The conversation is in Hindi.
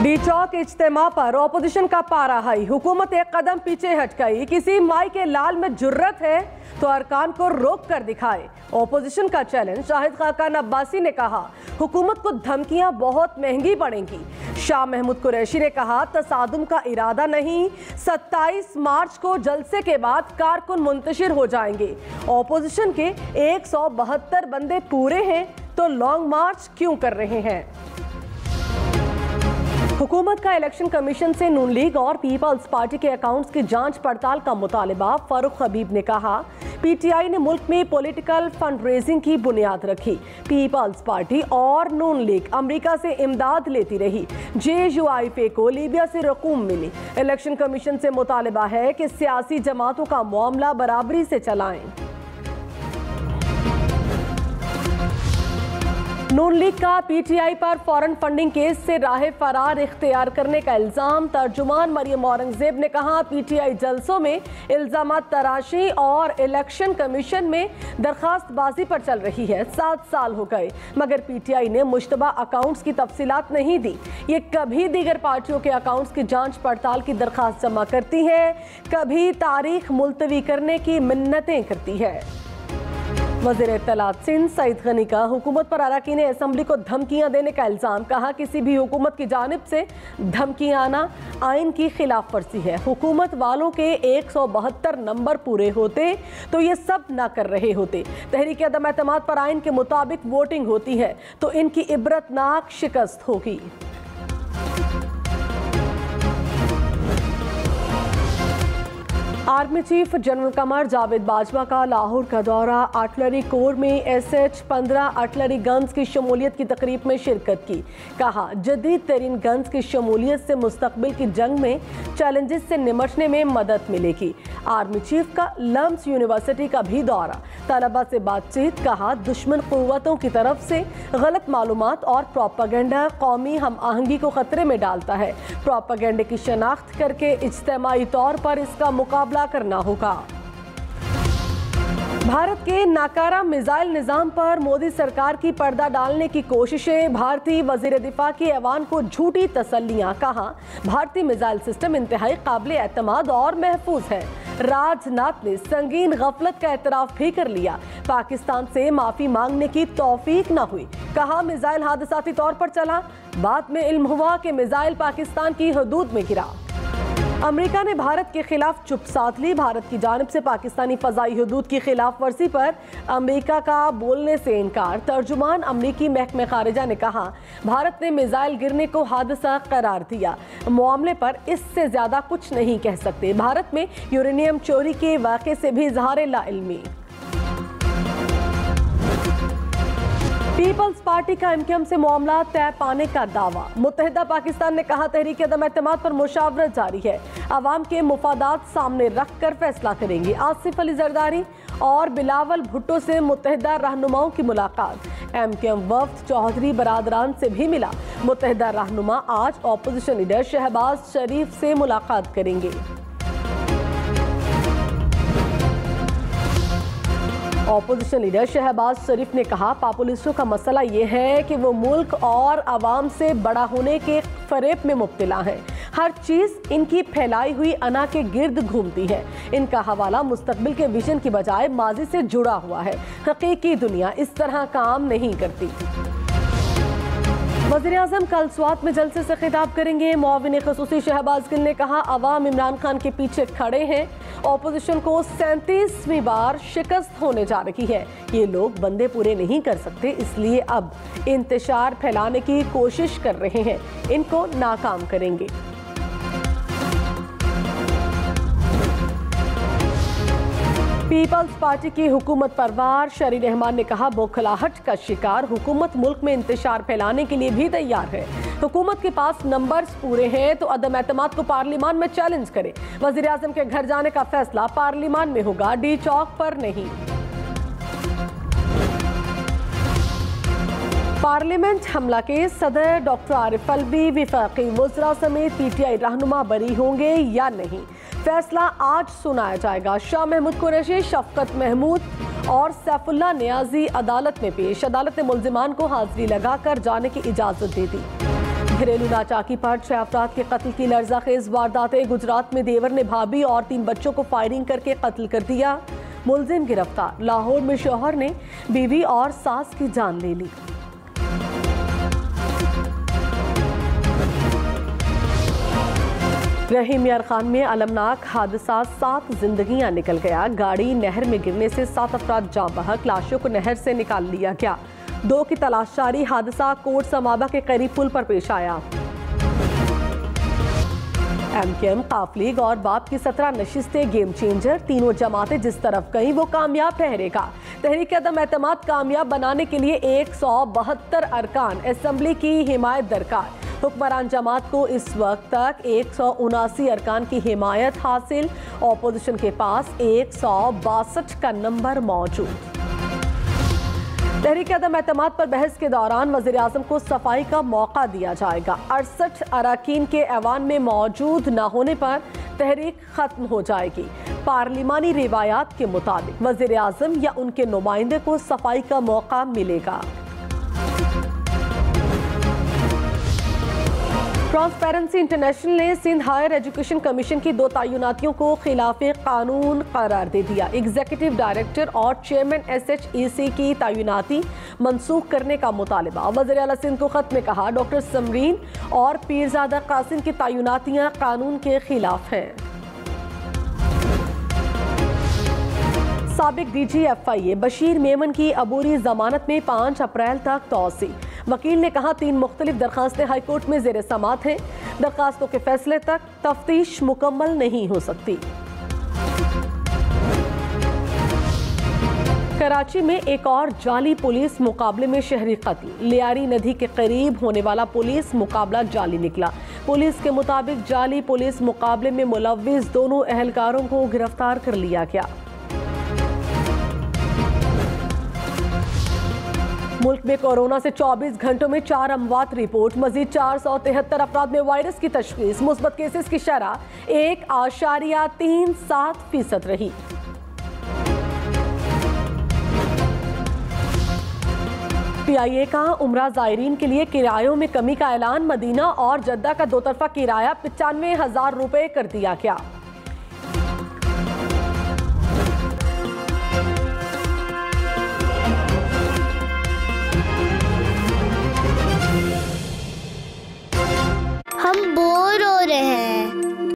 डी चौक इज्तिमा पर ऑपोजिशन का पारा हाई, हुकूमत एक कदम पीछे हट गई। किसी माई के लाल में जुर्रत है तो अरकान को रोक कर दिखाए, ऑपोजिशन का चैलेंज। शाहिद खाकान अब्बासी ने कहा हुकूमत को धमकियां बहुत महंगी पड़ेंगी। शाह महमूद कुरैशी ने कहा तसादुम का इरादा नहीं, 27 मार्च को जलसे के बाद कारकुन मुंतशिर हो जाएंगे। ऑपोजिशन के 172 बंदे पूरे हैं तो लॉन्ग मार्च क्यों कर रहे हैं। हुकूमत का इलेक्शन कमीशन से नून लीग और पीपल्स पार्टी के अकाउंट्स की जांच पड़ताल का मुतालिबा। फारूक हबीब ने कहा पीटीआई ने मुल्क में पॉलिटिकल फंड रेजिंग की बुनियाद रखी। पीपल्स पार्टी और नून लीग अमेरिका से इमदाद लेती रही। JUIF को लीबिया से रकूम मिली। इलेक्शन कमीशन से मुतालिबा है कि सियासी जमातों का मामला बराबरी से चलाएं। नून लीग का पीटीआई पर फॉरेन फंडिंग केस से राह फरार इख्तियार करने का इल्जाम। तर्जुमान मरियम औरंगजेब ने कहा पीटीआई जलसों में इल्जामात तराशी और इलेक्शन कमीशन में दरखास्तबाजी पर चल रही है। 7 साल हो गए मगर पीटीआई ने मुश्तबा अकाउंट्स की तफसीलात नहीं दी। ये कभी दीगर पार्टियों के अकाउंट्स की जांच पड़ताल की दरखास्त जमा करती है, कभी तारीख मुलतवी करने की मिन्नतें करती है। वज़ीर इत्तलात सिंध सईद गनी का हुकूमत पर अरकान असम्बली को धमकियां देने का इल्ज़ाम। कहा किसी भी हुकूमत की जानिब से धमकियां आना आइन की खिलाफ वर्जी है। हुकूमत वालों के 172 नंबर पूरे होते तो ये सब ना कर रहे होते। तहरीक अदम एतमाद पर आइन के मुताबिक वोटिंग होती है तो इनकी इबरतनाक शिकस्त होगी। Army chief general Qamar Javed Bajwa का लाहौर का दौरा। आर्टिलरी कोर में SH-15 आर्टिलरी गन्स की शमूलियत की तकरीब में शिरकत की। कहा जदीद तरीन गन्स की शमूलियत से मुस्तकबिल की जंग में चैलेंजेस से निमटने में मदद मिलेगी। आर्मी चीफ का लम्स यूनिवर्सिटी का भी दौरा, तलबा से बातचीत। कहा दुश्मन कुव्वतों की तरफ से गलत मालूमात और प्रोपेगेंडा कौमी हम आहंगी को खतरे में डालता है। प्रोपेगेंडे की शनाख्त करके इज्तिमाई तौर पर इसका मुकाबला करना होगा। भारत के नाकारा मिसाइल निजाम पर मोदी सरकार की पर्दा डालने की कोशिशें। भारतीय वजीर दिफा की ऐवान को झूठी तसल्लियां। कहा भारतीय मिसाइल सिस्टम इंतहाई काबिल एतमाद और महफूज है। राजनाथ ने संगीन गफलत का एतराफ भी कर लिया। पाकिस्तान से माफी मांगने की तौफीक न हुई। कहा मिसाइल हादसाती तौर पर चला, बाद में इल्म हुआ कि मिसाइल पाकिस्तान की हदूद में गिरा। अमेरिका ने भारत के खिलाफ चुप साध ली। भारत की जानिब से पाकिस्तानी फजाई हदूद की खिलाफ वर्जी पर अमेरिका का बोलने से इनकार। तर्जुमान अमरीकी महकमे खारिजा ने कहा भारत ने मिसाइल गिरने को हादसा करार दिया। मामले पर इससे ज्यादा कुछ नहीं कह सकते। भारत में यूरेनियम चोरी के वाक़े से भी इज़हार लाइल्मी। पीपल्स पार्टी का MKM से मामला तय पाने का दावा। मुत्तहिदा पाकिस्तान ने कहा तहरीक अदम एतमाद पर मुशावरत जारी है। अवाम के मुफादात सामने रख कर फैसला करेंगे। आसिफ अली जरदारी और बिलावल भुट्टो से मुत्तहिदा रहनुमाओं की मुलाकात। MKM वफ्द चौधरी बरादरान से भी मिला। मुत्तहिदा रहनुमा आज ऑपोजिशन लीडर शहबाज शरीफ से मुलाकात करेंगे। ऑपोजिशन लीडर शहबाज शरीफ ने कहा पॉपुलिस्टों का मसला ये है कि वो मुल्क और आवाम से बड़ा होने के फरेब में मुब्तला है। हर चीज़ इनकी फैलाई हुई अना के गिर्द घूमती है। इनका हवाला मुस्तकबिल के विजन की बजाय माजी से जुड़ा हुआ है। हकीकी दुनिया इस तरह काम नहीं करती। वज़ीर आज़म कल स्वात में जलसे से खिताब करेंगे। मुआविन ख़ुसूसी शहबाज गिल ने कहा अवाम इमरान खान के पीछे खड़े हैं। ऑपोजिशन को 37वीं बार शिकस्त होने जा रही है। ये लोग बंदे पूरे नहीं कर सकते, इसलिए अब इंतशार फैलाने की कोशिश कर रहे हैं। इनको नाकाम करेंगे। पीपल्स पार्टी की हुकूमत पर वार। शरी रहमान ने कहा बौखलाहट का शिकार हुकूमत मुल्क में इंतशार फैलाने के लिए भी तैयार है। हुकूमत के पास नंबर्स पूरे हैं तो अदम एतमाद को पार्लियामान में चैलेंज करे। वजीर आजम के घर जाने का फैसला पार्लियामान में होगा, डी चौक पर नहीं। पार्लियामेंट हमला के सदर डॉक्टर आरिफ अलवी, वफाकी वज़रा समेत PTI रहनुमा बरी होंगे या नहीं, फैसला आज सुनाया जाएगा। शाह महमूद कुरैशी, शफकत महमूद और सैफुल्लाह नियाजी अदालत में पेश। अदालत ने मुल्जिमान को हाजिरी लगाकर जाने की इजाजत दे दी। घरेलू नाचाकी पर 6 अफराद के कत्ल की लर्ज़ाखेज वारदातें। गुजरात में देवर ने भाभी और 3 बच्चों को फायरिंग करके कत्ल कर दिया। मुलजिम गिरफ्तार। लाहौर में शौहर ने बीवी और सास की जान ले ली। रहीम यार खान में अलमनाक हादसा, 7 जिंदगियां निकल गया। गाड़ी नहर में गिरने से 7 अफराद जाँ बहक। लाशों को नहर से निकाल लिया गया। 2 की तलाश जारी। हादसा कोट समाबा के करीब पुल पर पेश आया। एमकेएम, काफ लीग और बाप की 17 नशिस्तें गेम चेंजर। तीनों जमातें जिस तरफ गई वो कामयाब ठहरेगा। तहरीक अदम एतमाद कामयाब बनाने के लिए 172 अरकान असेंबली की हिमायत दरकार। हुक्मरान जमात को इस वक्त तक 179 अरकान की हिमायत हासिल। ऑपोजिशन के पास 162 का नंबर मौजूद। तहरीक अदम एतमाद पर बहस के दौरान वज़ीर आज़म को सफाई का मौका दिया जाएगा। 68 अरकान के ऐवान में मौजूद न होने पर तहरीक खत्म हो जाएगी। पार्लिमानी रिवायात के मुताबिक वज़ीर आज़म या उनके नुमाइंदे को सफाई का मौका मिलेगा। ट्रांसपेरेंसी इंटरनेशनल ने सिंध हायर एजुकेशन कमीशन की 2 तैनातियों को खिलाफे कानून करार दे दिया। एग्जीक्यूटिव डायरेक्टर और चेयरमैन SHEC की तैनाती मनसूख करने का मुतालबा। वज़ीर आला सिंध को खत में कहा, डॉक्टर समरीन और पीरजादा कासिम की तैनातियां कानून के खिलाफ हैं। साबिक DG FIA बशीर मेमन की अबूरी जमानत में 5 अप्रैल तक तौसी। वकील ने कहा 3 मुख्तलिफ दरखास्तें हाईकोर्ट में ज़ेर समात हैं। दरखास्तों के फैसले तक तफ्तीश मुकम्मल नहीं हो सकती। कराची में एक और जाली पुलिस मुकाबले में शहरी कत्ल। लियारी नदी के करीब होने वाला पुलिस मुकाबला जाली निकला। पुलिस के मुताबिक जाली पुलिस मुकाबले में मुलव्विस दोनों अहलकारों को गिरफ्तार कर लिया गया। मुल्क में कोरोना से 24 घंटों में 4 अमवात रिपोर्ट। मजीद 473 अफराद में वायरस की तशखीस। मुस्बत केसेस की शरह 1.37% रही। PIA का उम्रा ज़ायरीन के लिए किरायों में कमी का ऐलान। मदीना और जद्दा का 2 तरफा किराया 95,000 रुपए कर दिया गया।